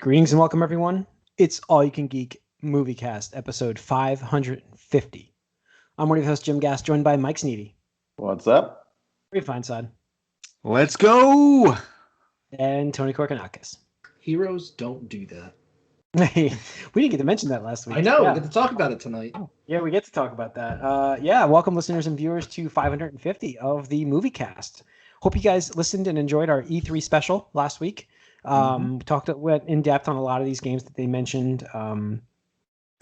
Greetings and welcome, everyone. It's All You Can Geek Moviecast, episode 550. I'm one of your hosts, Jim Gass, joined by Mike Sneedy. What's up? Very fine, son. Let's go! And Tony Korkanakis. Heroes don't do that. We didn't get to mention that last week. I know. We get to talk about it tonight. Yeah, we get to talk about that. Welcome, listeners and viewers, to 550 of the Moviecast. Hope you guys listened and enjoyed our E3 special last week. Went in depth on a lot of these games that they mentioned.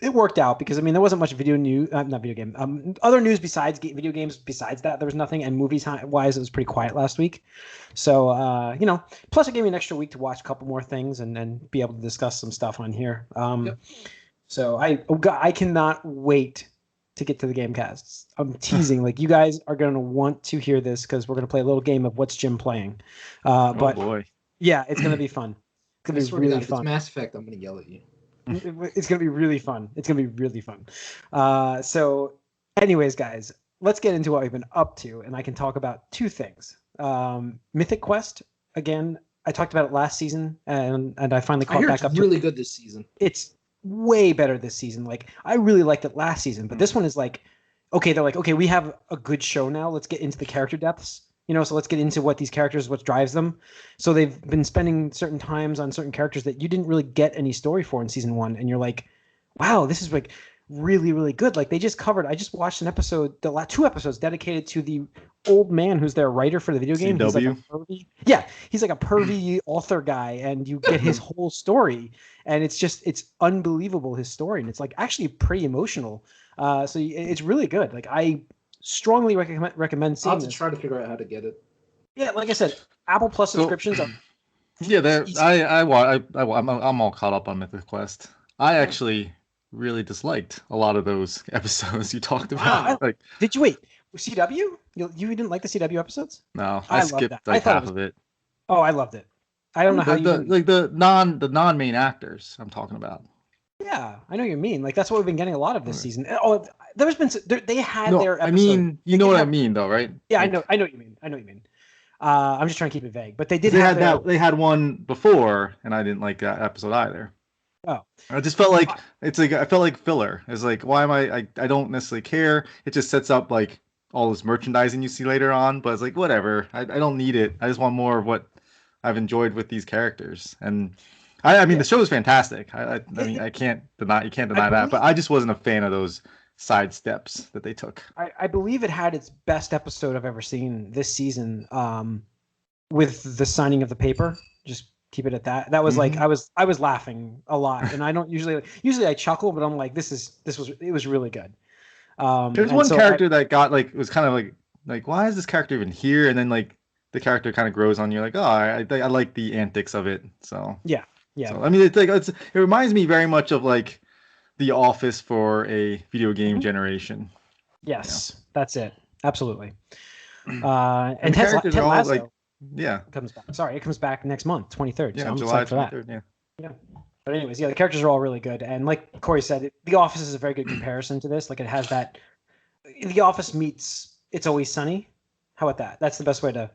It worked out because there wasn't much other news besides video games. Besides that, there was nothing, and movies wise, it was pretty quiet last week. So plus it gave me an extra week to watch a couple more things and be able to discuss some stuff on here. So I cannot wait to get to the game casts. I'm teasing like you guys are going to want to hear this because we're going to play a little game of what's Jim playing. Oh boy. Yeah, it's gonna be fun. It's gonna be really fun. If it's Mass Effect, I'm gonna yell at you. It's gonna be really fun. So, anyways, guys, let's get into what we've been up to, and I can talk about two things. Mythic Quest, again, I talked about it last season, and I finally caught back up. It's really good this season. It's way better this season. Like I really liked it last season, but this one is like, okay, they're like, okay, we have a good show now. Let's get into the character depths. So let's get into what these characters, what drives them. So they've been spending certain times on certain characters that you didn't really get any story for in season one. And you're like, wow, this is like really, really good. Like I just watched an episode, the last 2 episodes dedicated to the old man who's their writer for the video game. CW? He's like a pervy. Yeah, he's like a pervy author guy, and you get his whole story. And it's unbelievable, his story. And it's like actually pretty emotional. So it's really good. Like I strongly recommend seeing I'll have to this. try to figure out how to get it. Yeah, like I said, Apple Plus subscriptions are. Yeah, I'm all caught up on Mythic Quest. I actually really disliked a lot of those episodes you talked about. Wow. Did you wait? CW? You didn't like the CW episodes? No, I skipped half of it. Oh, I loved it. I don't know how the non-main actors I'm talking about. Yeah, I know what you mean. Like that's what we've been getting a lot of this season. Oh, there's been they had their episode. I mean, you know what I mean, though, right? Yeah, I know what you mean. I'm just trying to keep it vague, but they did. They had one before, and I didn't like that episode either. Oh, I just felt like I felt like filler. It's like, why am I don't necessarily care. It just sets up like all this merchandising you see later on, but it's like whatever. I don't need it. I just want more of what I've enjoyed with these characters. And I mean, the show is fantastic. I mean, you can't deny that, but I just wasn't a fan of those side steps that they took. I believe it had its best episode I've ever seen this season, with the signing of the paper. Just keep it at that. That was like I was laughing a lot, and I don't usually I chuckle, but I'm like it was really good. There's one character that got like was kind of like why is this character even here? And then like the character kind of grows on you, like I like the antics of it. So yeah. So, I mean, it reminds me very much of like The Office for a video game generation. Yes, that's it. Absolutely. And Ted Lasso, comes back. Sorry, it comes back next month, 23rd. Yeah, so I'm July excited for that. 23rd. Yeah. But anyways, the characters are all really good, and like Corey said, The Office is a very good comparison to this. Like it has that. The Office meets It's Always Sunny. How about that? That's the best way to.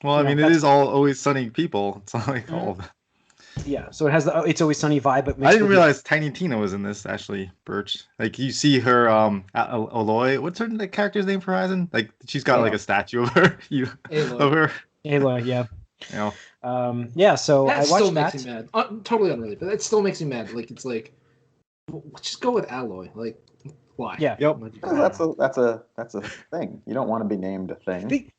Well, I mean, it is all Always Sunny people. It's not like all of them. Yeah, so it has the It's Always Sunny vibe, but I didn't realize Tiny Tina was in this. Ashley Birch, like you see her, Aloy. What's her character's name for Horizon? Like she's got like a statue of her, of her. Aloy, yeah. Yeah. So that I watched still that. makes me mad. Totally unrelated, but it still makes me mad. Like it's like, just go with Aloy. Like why? Yeah. Yep. That's a thing. You don't want to be named a thing.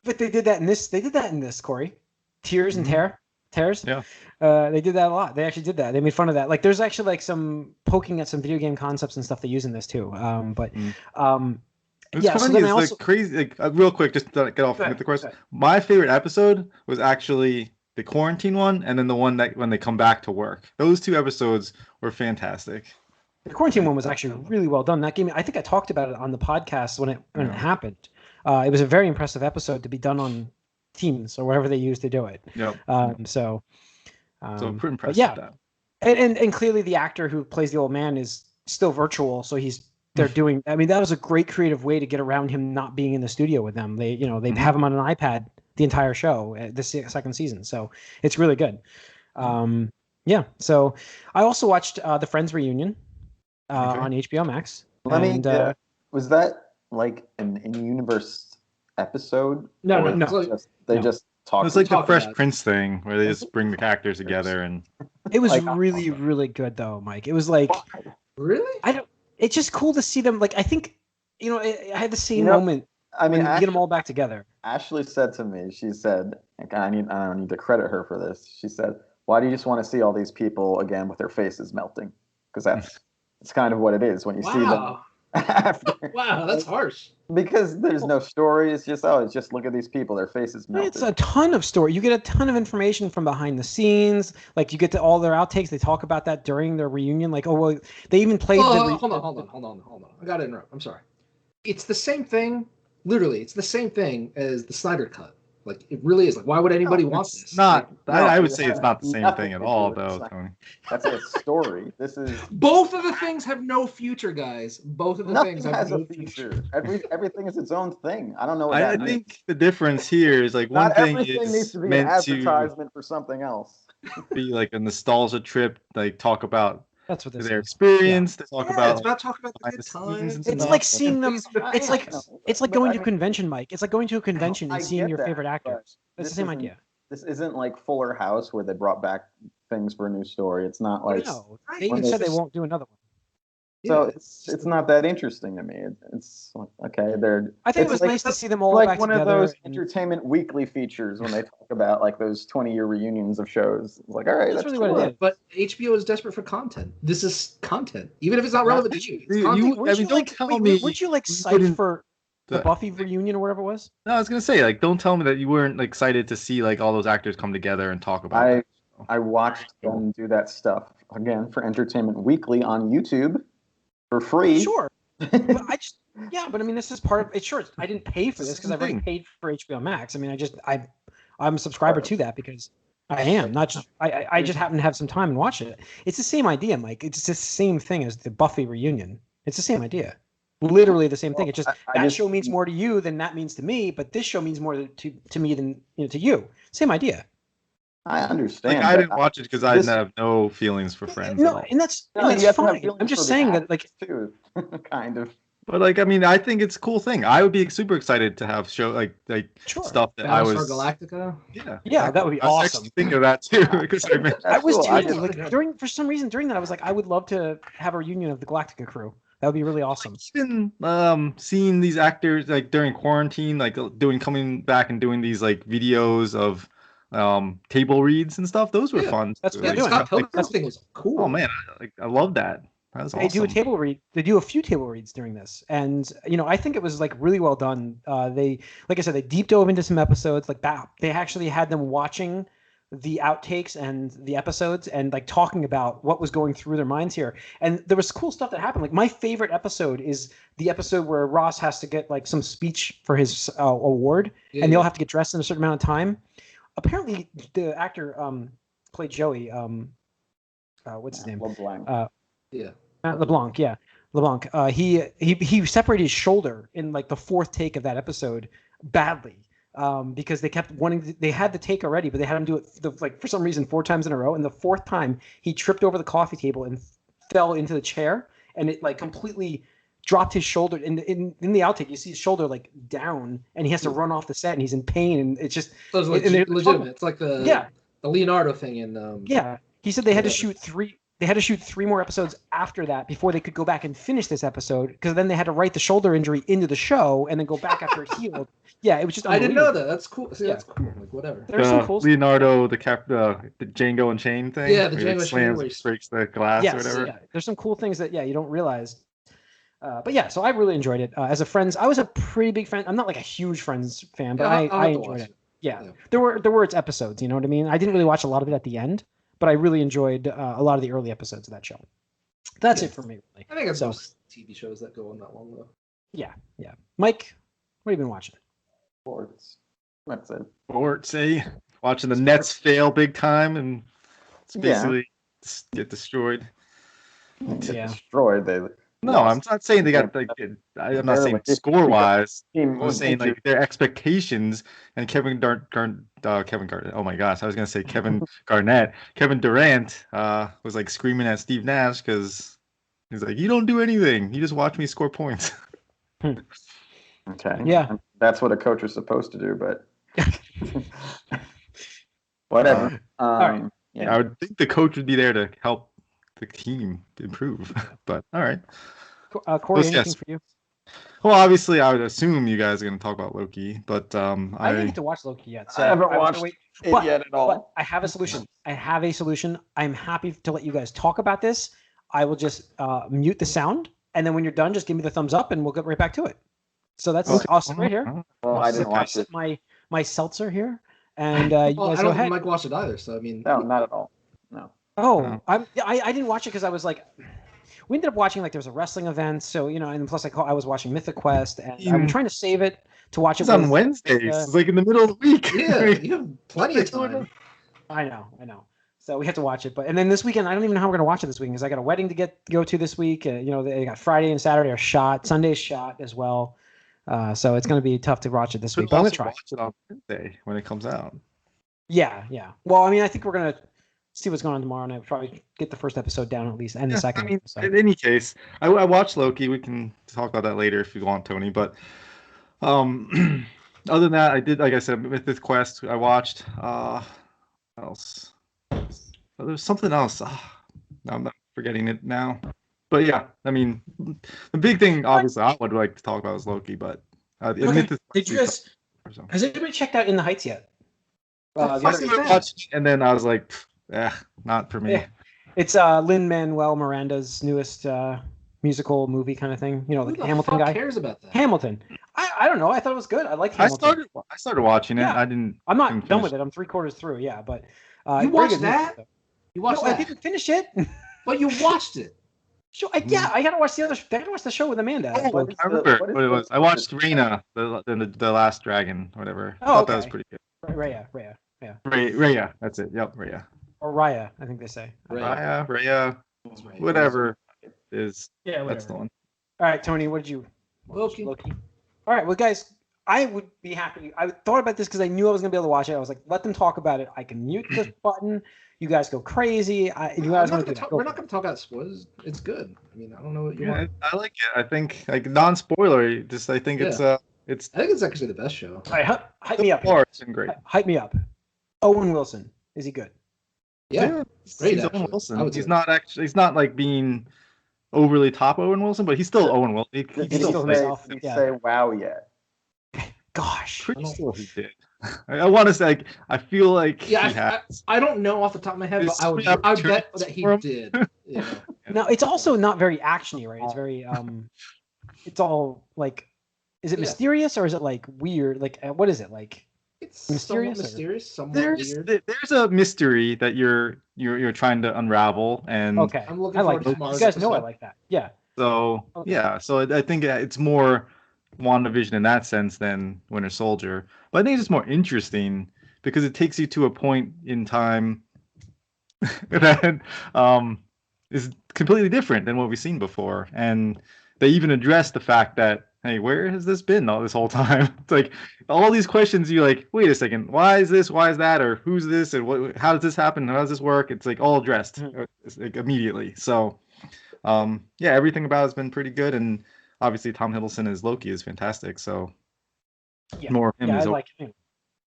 But they did that in this. They did that in this, Corey. Tears and Tears. Yeah. They did that a lot. They actually did that. They made fun of that. Like there's actually like some poking at some video game concepts and stuff they use in this too. It's funny. So it's like crazy. Like, real quick, just to get off the question. My favorite episode was actually the quarantine one, and then the one that when they come back to work. Those 2 episodes were fantastic. The quarantine one was actually really well done. That game, I think I talked about it on the podcast when it happened. It was a very impressive episode to be done on Teams or whatever they use to do it. Yep. So pretty impressive. Yeah. And clearly the actor who plays the old man is still virtual, so they're doing. I mean, that was a great creative way to get around him not being in the studio with them. They have him on an iPad the entire show, this second season, so it's really good. Yeah. So I also watched the Friends reunion Okay. on HBO Max. Let me. And Was that like an in-universe episode? No, Or no, no, it's like, they no. just It talked. was like the talk Fresh about it. Prince thing where they just bring the characters together and It was Like, really, really good though, Mike. It was like really? I don't. It's just cool to see them. Like I think I had the same You know, moment I mean, when you get them all back together. Ashley said to me, she said, like, I don't need to credit her for this. She said, "Why do you just want to see all these people again with their faces melting? Because it's kind of what it is when you see them Wow. after. Wow, that's harsh. Because there's no story. It's just look at these people, their faces melted. It's a ton of story. You get a ton of information from behind the scenes. Like you get to all their outtakes. They talk about that during their reunion. Like, oh well, they even played Oh, hold on. I gotta interrupt. I'm sorry. It's the same thing. Literally, it's the same thing as the Snyder Cut. Like it really is. Like, why would anybody want it's this? not. No, I would it say it's has not the same nothing thing at to all, do with though, science. Tony. That's a story. This is Both of the things have no future, guys. Both of the nothing things have has a no future. Everything is its own thing. I don't know what I that think means. the difference here is like one Not thing everything needs is to be an meant to advertisement for something else. be like a nostalgia trip, like talk about That's what this their is. experience, to talk Yeah, about it's about talking about the behind good the scenes and times. It's stuff. like seeing them. Please, but It's I like know, it's like but going I to a mean, convention, Mike. It's like going to a convention I and seeing get your that, favorite but actors. It's the same idea. This isn't like Fuller House where they brought back things for a new story. It's not like No, Right, they even when said they just- won't do another one. so. Yeah, It's not that interesting to me. It's like, okay. They're I think it's it was like, nice to see them it's all like back one together. of those and Entertainment Weekly features when they talk about like those 20-year reunions of shows. It's like, all right, That's that's really cool. what it is. But HBO is desperate for content. This is content, even if it's not relevant to you. It's You- content. Weren't you don't like, tell wait, me weren't you like you psyched wouldn't- for the the- Buffy reunion or whatever it was? No, I was gonna say, like, don't tell me that you weren't like, excited to see like all those actors come together and talk about that. I watched them do that stuff again for Entertainment Weekly on YouTube for free. Sure, but I just but I mean, this is part of it. Sure, I didn't pay for It's the this because same I've already thing. paid for HBO Max. I mean, I'm a subscriber to that because I am not just I just happen to have some time and watch it. It's the same idea, Mike. It's the same thing as the Buffy reunion. It's the same idea. Literally the same thing. It's just I that show means more to you than that means to me, but this show means more to me than to you. Same idea. I understand. Like, I but didn't watch it because I this- have no feelings for Friends at No, all. and that's No, that's you have to have fine. feelings I'm just for the saying that like actors, too, kind of. But like, I mean, I think it's a cool thing. I would be super excited to have show like Sure. stuff that I Battlestar was. Galactica. Yeah, that would be I was awesome. actually thinking of that too because I meant, I was cool. too. I just- Like for some reason during that I was like I would love to have a reunion of the Galactica crew. That would be really awesome. been seeing these actors like during quarantine, like coming back and doing these like videos of table reads and stuff. Those were Yeah, fun. that's too. what Yeah, they're the doing. Scott Like, Pilgrim thing was cool. oh man, I love that. That was They do a awesome. table read. They do a few table reads during this, and I think it was like really well done. They, like I said, they deep dove into some episodes like that. They actually had them watching the outtakes and the episodes and like talking about what was going through their minds here. And there was cool stuff that happened. Like my favorite episode is the episode where Ross has to get like some speech for his award, Yeah, and they all yeah. have to get dressed in a certain amount of time. Apparently, the actor played Joey. What's his name? LeBlanc. Yeah. Matt LeBlanc, yeah, LeBlanc. He separated his shoulder in like the fourth take of that episode badly because they kept wanting. They had the take already, but they had him do it like for some reason 4 times in a row. And the fourth time, he tripped over the coffee table and fell into the chair, and it like completely dropped his shoulder. In the outtake, you see his shoulder like down, and he has to run off the set, and he's in pain, and it's just That was and they're legitimate. It's like the Yeah. the Leonardo thing in yeah. He said they had to Whatever. shoot three. They had to shoot 3 more episodes after that before they could go back and finish this episode because then they had to write the shoulder injury into the show and then go back after it healed. Yeah, it was just. I didn't know unbelievable. that. That's cool. See, Yeah. that's cool. Like whatever. There's some cool. Leonardo, the Django and Chain thing. Yeah, the where he Django and Chain slams, where he- breaks the glass Yes, or whatever. yeah. There's some cool things that you don't realize. But yeah, so I really enjoyed it. As a Friends, I was a pretty big fan. I'm not like a huge Friends fan, but Yeah, I'll I have to enjoyed watch it. Yeah. Yeah. there were its episodes. You know what I mean? I didn't really watch a lot of it at the end, but I really enjoyed a lot of the early episodes of that show. That's Yeah. it for me, really. I think it's So- most TV shows that go on that long though. Yeah. Mike, what have you been watching? Sports. That's it. Sports, watching the Nets fail big time and it's Yeah. basically get destroyed. Get Yeah. destroyed. No, I'm not saying they got like. I'm not saying score wise. I'm saying like their expectations and Kevin Garnett. Oh my gosh, I was gonna say Kevin Garnett. Kevin Durant was like screaming at Steve Nash because he's like, "You don't do anything. You just watch me score points." Okay. Yeah. That's what a coach is supposed to do, but whatever. All right. Yeah. I would think the coach would be there to help the team improve. But all right. Corey, Yes. anything for you? Well, obviously, I would assume you guys are going to talk about Loki, but I didn't get to watch Loki yet. So I haven't watched it yet at all. But I have a solution. I'm happy to let you guys talk about this. I will just mute the sound, and then when you're done, just give me the thumbs up, and we'll get right back to it. So that's awesome right here. Well, I didn't watch it. My seltzer here, and you guys I go don't ahead. think Mike watched it either. So I mean, No, not at all. No. Oh, I didn't watch it because I was like, we ended up watching like there was a wrestling event, so and plus I was watching Mythic Quest, and I'm trying to save it to watch it. It's on Wednesdays. It's like in the middle of the week. Yeah, you have plenty of time. I know. So we have to watch it, and then this weekend I don't even know how we're gonna watch it this weekend because I got a wedding to go to this week. They got Friday and Saturday are shot, Sunday's shot as well. So it's gonna be tough to watch it this week. But I'm gonna try. Watch it on Wednesday when it comes out. Yeah. Well, I mean, I think we're gonna see what's going on tomorrow, and I'll probably get the first episode down at least, and the second. I mean, episode. in any case, I watched Loki. We can talk about that later if you want, Tony. But other than that, I did, like I said, Mythic Quest. I watched. What else? There's something else. I'm not forgetting it now. But yeah, I mean, the big thing, obviously, I would like to talk about is Loki. But did you guys? Has anybody checked out In the Heights yet? And then I was like, not for me. Yeah. It's Lin-Manuel Miranda's newest musical movie kind of thing. Like the Hamilton guy. Who cares about that? Hamilton. I don't know. I thought it was good. I like Hamilton. I started watching it. Yeah. I'm not done with it. I'm 3/4 through. Yeah, but you watched that? You watched that? I didn't finish it. But you watched it. Sure. I gotta watch I gotta watch the show with Amanda. I remember what it was. I watched Reina, the Last Dragon, whatever. I thought that was pretty good. Raya. Raya. That's it. Yep, Raya. Or Raya, I think they say. Raya. Whatever it is. Yeah, whatever. That's the one. All right, Tony, what did you watch? Loki. All right, well, guys, I would be happy. I thought about this because I knew I was going to be able to watch it. I was like, let them talk about it. I can mute this button. You guys go crazy. You guys want to do that. We're not going to talk about spoilers. It's good. I mean, I don't know what you want. I like it. I think, like, non-spoiler, I think it's I think it's actually the best show. All right, hype me up. It's been great. Hype me up. Owen Wilson. Is he good? Yeah. Great, he's Owen Wilson. He's not like being overly top Owen Wilson, but he's still Owen Wilson. Did he say wow yet? Gosh. Pretty sure he did. I want to say, like, I feel like he has. I don't know off the top of my head, but I bet that he did. Yeah. No, it's also not very actiony, right? It's very it's all like, is it mysterious or is it like weird? Like, what is it like? It's mysterious. There's a mystery that you're trying to unravel, and okay, I'm looking forward to tomorrow's episode. You guys know I like that. Yeah. So so I think it's more WandaVision in that sense than Winter Soldier, but I think it's just more interesting because it takes you to a point in time that is completely different than what we've seen before, and they even address the fact that, hey, where has this been all this whole time? It's like all these questions. You're like, wait a second, why is this? Why is that? Or who's this? And how does this happen? How does this work? It's like all addressed like immediately. So, everything about it's been pretty good. And obviously, Tom Hiddleston as Loki is fantastic. So, more of him. Yeah, I like him.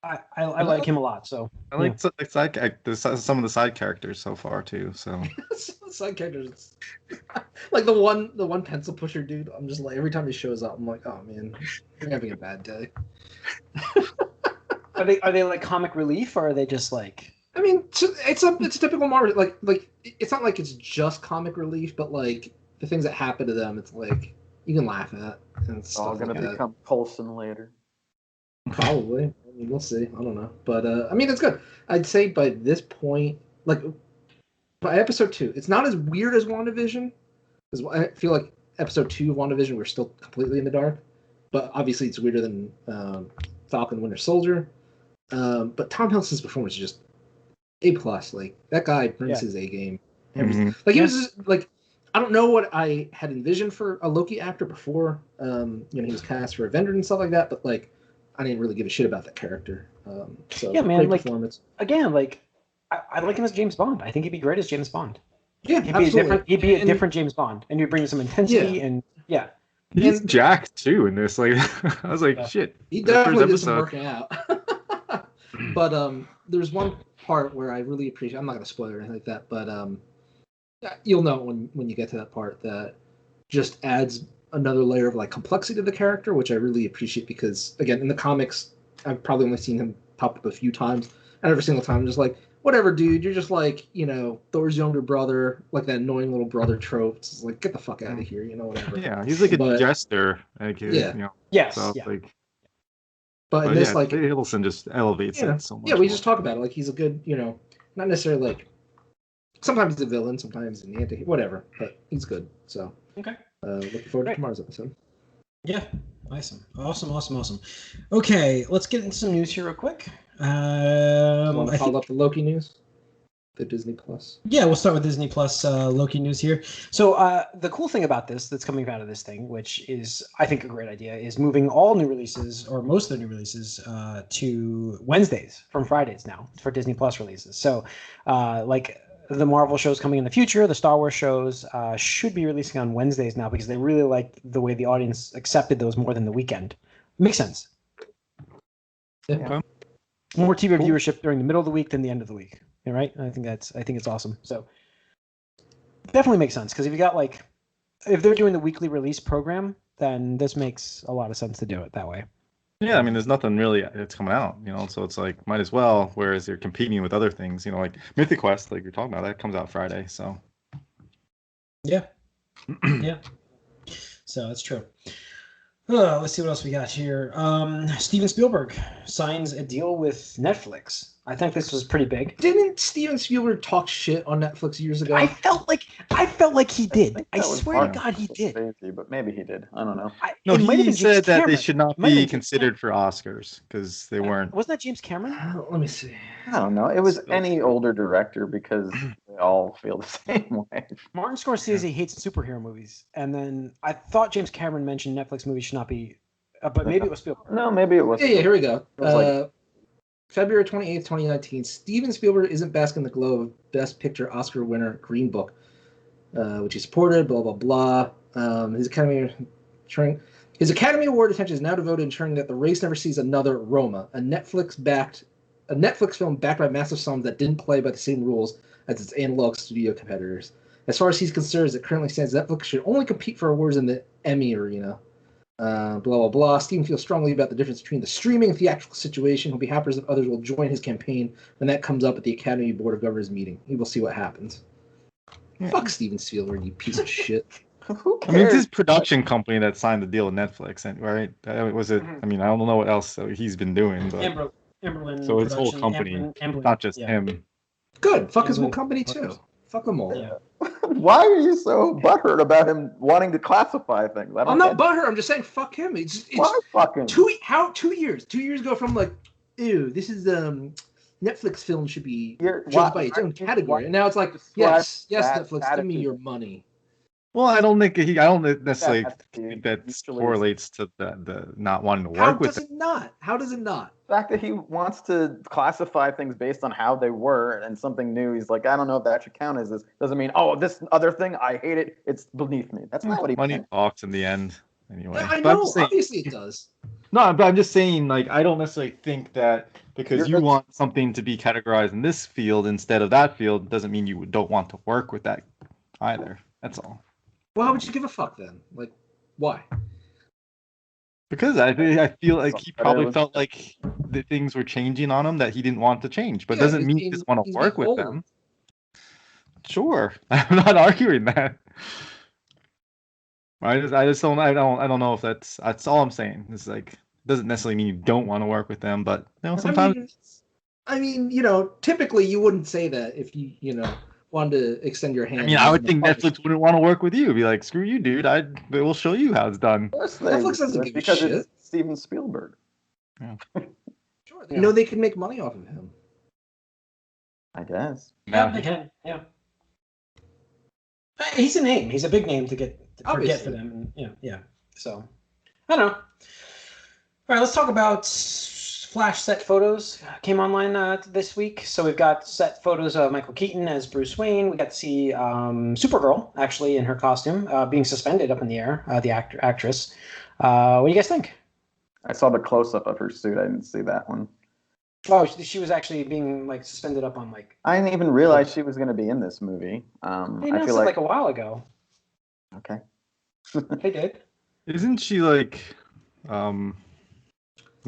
I like him a lot. So I like some of the side characters so far too. So side characters, like the one pencil pusher dude. I'm just like, every time he shows up, I'm like, oh man, you're having a bad day. Are they like comic relief, or are they just like? I mean, it's a typical Marvel. Like it's not like it's just comic relief, but like the things that happen to them, it's like you can laugh at. And it's all gonna become Coulson later. Probably. I mean, we'll see. I don't know. But, I mean, it's good. I'd say by this point, like, by episode 2, it's not as weird as WandaVision. Because I feel like episode 2 of WandaVision, we're still completely in the dark. But obviously, it's weirder than Falcon Winter Soldier. But Tom Hiddleston's performance is just A+. Like, that guy brings his A game. Mm-hmm. Like, he was just, like, I don't know what I had envisioned for a Loki actor before. He was cast for Avengers and stuff like that, but like, I didn't really give a shit about that character. So Yeah, man, great like, performance. Again, like I like him as James Bond. I think he'd be great as James Bond. Yeah, He'd be a different James Bond, and you'd bring some intensity and yeah. He's jacked too in this. Like, I was like, shit. He definitely did some working out. But there's one part where I really appreciate. I'm not gonna spoil it or anything like that, but you'll know when you get to that part that just adds another layer of like complexity to the character, which I really appreciate because again, in the comics, I've probably only seen him pop up a few times, and every single time I'm just like, whatever, dude, you're just like, Thor's younger brother, like that annoying little brother trope. It's like, get the fuck out of here, whatever. Yeah, he's like a jester. Like, yeah. Yes. So, yeah. like, but in this, like, Hiddleston just elevates it so much. Yeah, we just talk about it. Like, he's a good, not necessarily like, sometimes he's a villain, sometimes he's an anti, whatever, but he's good. So, okay. Looking forward to tomorrow's episode. Yeah, awesome. Okay, let's get into some news here real quick. Want to call up the Loki news? The Disney Plus. Yeah, we'll start with Disney Plus Loki news here. So the cool thing about this that's coming out of this thing, which is I think a great idea, is moving all new releases or most of the new releases to Wednesdays from Fridays now for Disney Plus releases. So like the Marvel shows coming in the future, the Star Wars shows should be releasing on Wednesdays now because they really like the way the audience accepted those more than the weekend. Makes sense. Yeah. Okay. More TV viewership during the middle of the week than the end of the week. Right? I think it's awesome. So definitely makes sense because if you got like, if they're doing the weekly release program, then this makes a lot of sense to do it that way. Yeah, I mean, there's nothing really that's coming out, so it's like might as well. Whereas you're competing with other things, like Mythic Quest, like you're talking about, that comes out Friday. So yeah. So that's true. Let's see what else we got here. Steven Spielberg signs a deal with Netflix. I think this was pretty big. Didn't Steven Spielberg talk shit on Netflix years ago? I felt like he did. I swear to God, he did. Crazy, but maybe he did. I don't know. No, he said that they should not be considered for Oscars because they weren't. Wasn't that James Cameron? Let me see. I don't know. It was any older director because they all feel the same way. Martin Scorsese hates superhero movies, and then I thought James Cameron mentioned Netflix movies should not be, but maybe it was Spielberg. No, maybe it was. Yeah, here we go. February 28th, 2019. Steven Spielberg isn't basking in the glow of Best Picture Oscar winner Green Book, which he supported. Blah blah blah. His Academy Award attention is now devoted to ensuring that the race never sees another Roma, a Netflix film backed by massive sums that didn't play by the same rules as its analog studio competitors. As far as he's concerned, as it currently stands, Netflix should only compete for awards in the Emmy arena. Blah blah blah. Steven feels strongly about the difference between the streaming and theatrical situation. He'll be happy if others will join his campaign when that comes up at the Academy Board of Governors meeting. He will see what happens. Yeah. Fuck Steven Spielberg, you piece of shit. Who cares? I mean, it's his production company that signed the deal with Netflix, right? Was it? I mean, I don't know what else he's been doing, but Emberlin so his whole company, not just him. Good. Fuck his whole company too. Fuck them all. Yeah. Why are you so butthurt about him wanting to classify things? I'm not butthurt. I'm just saying fuck him. It's why fucking 2 years? 2 years ago from like, ew, this is Netflix film should be judged by its own category, and now it's like, yes, Netflix, give me your money. Well, I don't necessarily think that correlates to the not wanting to work with it. How does it not? The fact that he wants to classify things based on how they were and something new, he's like, I don't know if that should count as this. Doesn't mean, this other thing, I hate it. It's beneath me. That's not what he Money talks in the end, anyway. Yeah, I know, obviously it does. No, but I'm just saying, like, I don't necessarily think that because you want something to be categorized in this field instead of that field doesn't mean you don't want to work with that either. That's all. Well, how would you give a fuck then? Like, why? Because I feel like he probably felt like the things were changing on him that he didn't want to change, but doesn't mean he doesn't want to work with them. Sure, I'm not arguing that. I don't know if that's all I'm saying. It's like it doesn't necessarily mean you don't want to work with them, but sometimes. I mean, typically you wouldn't say that if you wanted to extend your hand. I mean, I would think Netflix wouldn't want to work with you. Be like, screw you, dude. We'll show you how it's done. Netflix doesn't give a shit. Because it's Steven Spielberg. Yeah. Sure. They know they can make money off of him. I guess. Yeah, they can. Yeah. He's a name. He's a big name to forget Obviously. for them. And, yeah. So I don't know. All right, let's talk about Flash set photos. Came online this week, so we've got set photos of Michael Keaton as Bruce Wayne. We got to see Supergirl actually in her costume, being suspended up in the air. The actress. What do you guys think? I saw the close up of her suit. I didn't see that one. Oh, she was actually being like suspended up on like. I didn't even realize she was going to be in this movie. They I announced feel it like like a while ago. okay. They did. Isn't she like Latino?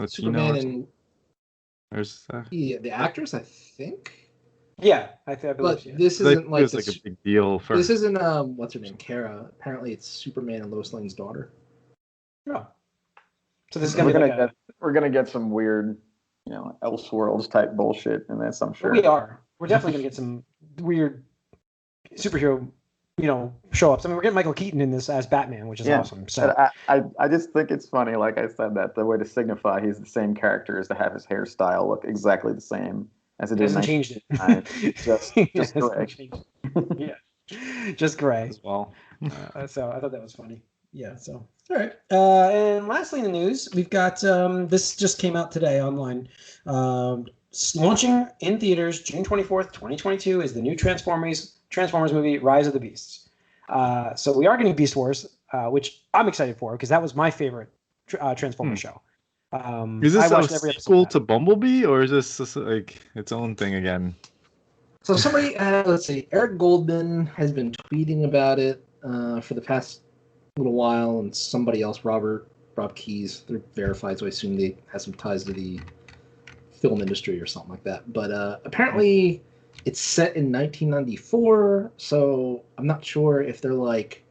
Superman and There's the actress, I think. Yeah, I believe. But Yeah. this isn't like a big deal for. This isn't what's her name, Kara. Apparently, it's Superman and Lois Lane's daughter. Oh. So this is gonna we're gonna get some weird, Elseworlds type bullshit in this. I'm sure we are. We're definitely gonna get some weird superhero, show ups. I mean, we're getting Michael Keaton in this as Batman, which is awesome. So I just think it's funny. Like I said, that the way to signify he's the same character is to have his hairstyle look exactly the same as it did. Hasn't changed it. Just gray. Yeah, just gray. As well. So I thought that was funny. Yeah. So all right. And lastly in the news, we've got this just came out today online. Launching in theaters June 24th, 2022 is the new Transformers movie, Rise of the Beasts. So we are getting Beast Wars, which I'm excited for because that was my favorite Transformers show. Is this a sequel to Bumblebee, or is this like its own thing again? So somebody, let's see, Eric Goldman has been tweeting about it for the past little while, and somebody else, Rob Keyes, they're verified, so I assume they have some ties to the film industry or something like that. But apparently it's set in 1994, so I'm not sure if they're like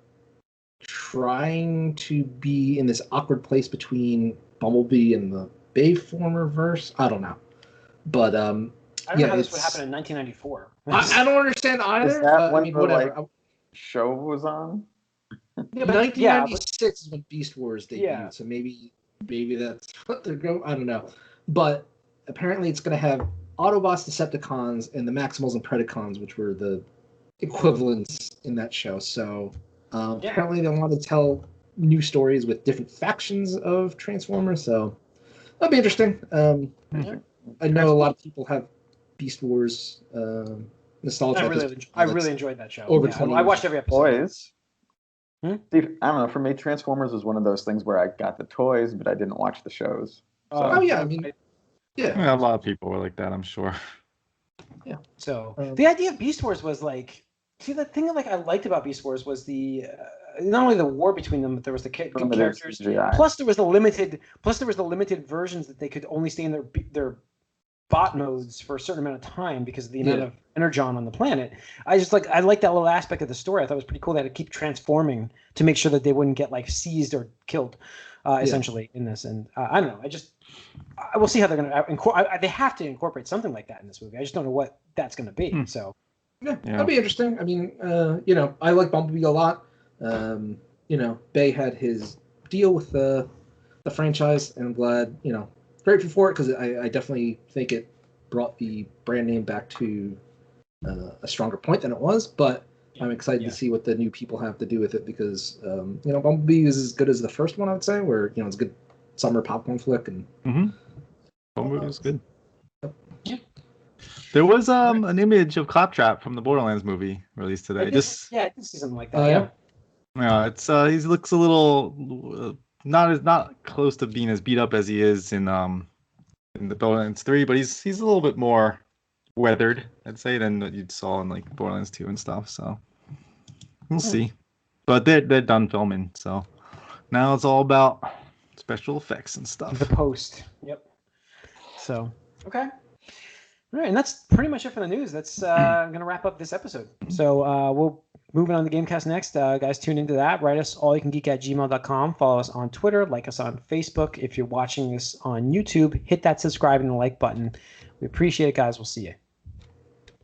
trying to be in this awkward place between Bumblebee and the Bayformer verse. I don't know. But I don't know how this would happen in 1994. I don't understand either. Is that when whatever. Show was on? Yeah, but 1996 is when Beast Wars debuted, so maybe that's what they're going. I don't know, but apparently it's going to have Autobots, Decepticons, and the Maximals and Predacons, which were the equivalents in that show. So apparently they want to tell new stories with different factions of Transformers. So that'll be interesting. I know a lot of people have Beast Wars nostalgia. I really enjoyed that show. Over 20 I watched every episode. Toys. Steve, I don't know. For me, Transformers was one of those things where I got the toys, but I didn't watch the shows. So. Oh yeah, I mean, yeah, a lot of people were like that, I'm sure. Yeah. So the idea of Beast Wars was like, see, the thing that I liked about Beast Wars was the not only the war between them, but there was the good characters. Plus there was the limited versions that they could only stay in their bot modes for a certain amount of time because of the amount of energon on the planet. I like that little aspect of the story. I thought it was pretty cool that it keep transforming to make sure that they wouldn't get seized or killed, essentially in this. And I don't know. I will see how they're going to they have to incorporate something like that in this movie. I just don't know what that's going to be. So that'll be interesting. I mean, I like Bumblebee a lot. Bay had his deal with the franchise, and I'm glad, grateful for it because I definitely think it brought the brand name back to a stronger point than it was. But I'm excited to see what the new people have to do with it because Bumblebee is as good as the first one, I would say, where it's a good summer popcorn flick and. Bumblebee was good. Yeah. There was an image of Claptrap from the Borderlands movie released today. I did see something like that. Yeah, it's he looks a little. Not close to being as beat up as he is in the Borderlands 3, but he's a little bit more weathered, I'd say, than what you saw in Borderlands 2 and stuff. So we'll see. But they're done filming, so now it's all about special effects and stuff. The post. Yep. So okay. All right, and that's pretty much it for the news. That's gonna wrap up this episode. So we'll moving on to Gamecast next. Guys, tune into that. Write us allyoucangeek@gmail.com. Follow us on Twitter. Like us on Facebook. If you're watching this on YouTube, hit that subscribe and the like button. We appreciate it, guys. We'll see you.